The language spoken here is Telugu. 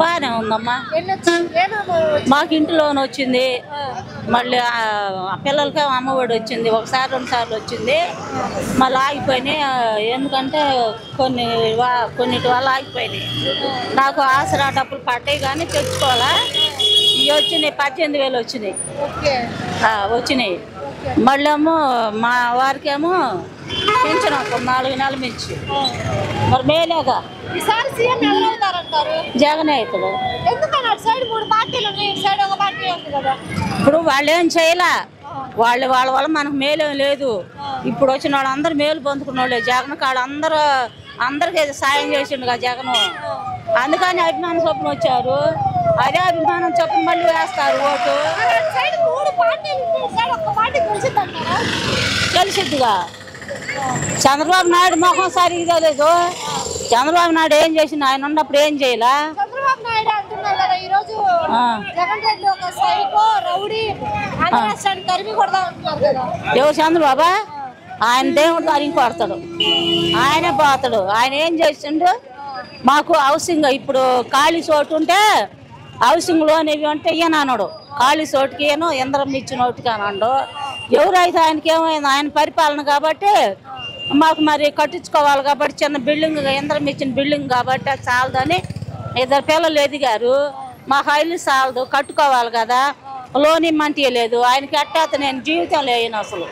బాగానే ఉందమ్మా. మాకు ఇంటిలోన్ వచ్చింది, మళ్ళీ పిల్లలకి అమ్మఒడి వచ్చింది, ఒకసారి 2 సార్లు వచ్చింది. మళ్ళీ ఆగిపోయినాయి. ఎందుకంటే కొన్నిటి వల్ల ఆగిపోయినాయి. నాకు ఆసరా డబ్బులు పడ్డాయి కానీ తెచ్చుకోవాలా. ఇవి వచ్చినాయి, 18,000 వచ్చినాయి. మళ్ళీ ఏమో మా వారికేమో పెంచిన 4 నెలలు మించి. మరి మేలేగా జగన్ అవుతాడు. ఇప్పుడు వాళ్ళు ఏం చేయలే, వాళ్ళ వల్ల మనకు మేలేం లేదు. ఇప్పుడు వచ్చిన వాళ్ళు అందరూ మేలు పొందుకున్న వాళ్ళే. జగన్ కాళ్ళు అందరికీ సాయం చేసిండు కదా జగను. అందుకని అభిమాన చొప్పున వచ్చారు. అదే అభిమానం చొప్పున మళ్ళీ వేస్తారు ఓటు. తెలిసిద్దిగా. చంద్రబాబు నాయుడు మొహం సరిగ్గా లేదు. చంద్రబాబు నాయుడు ఏం చేసింది? ఆయన ఉన్నప్పుడు ఏం చేయలే. ఎవరు చంద్రబాబా? ఆయన దేవుడు తరిగి కొడతాడు, ఆయనే పోతాడు. ఆయన ఏం చేసిండు? మాకు హౌసింగ్ ఇప్పుడు ఖాళీ చోటు ఉంటే హౌసింగ్ లోన్ ఇవి ఉంటే ఈయనడు. ఖాళీ చోటుకి ఏనో ఇంద్రం ఇచ్చిన ఒకటికి అనండు. ఎవరైతే ఆయనకి ఏమైంది? ఆయన పరిపాలన కాబట్టి మాకు మరి కట్టించుకోవాలి కాబట్టి చిన్న బిల్డింగ్, ఇంద్రం ఇచ్చిన బిల్డింగ్ కాబట్టి అది చాలదని 2 పిల్లలు ఎదిగారు. మాకు హైలు చాలదు, కట్టుకోవాలి కదా. లోన్ ఇమ్మంటే లేదు. ఆయనకి అట్టాత నేను జీవితంలో వేయను అసలు.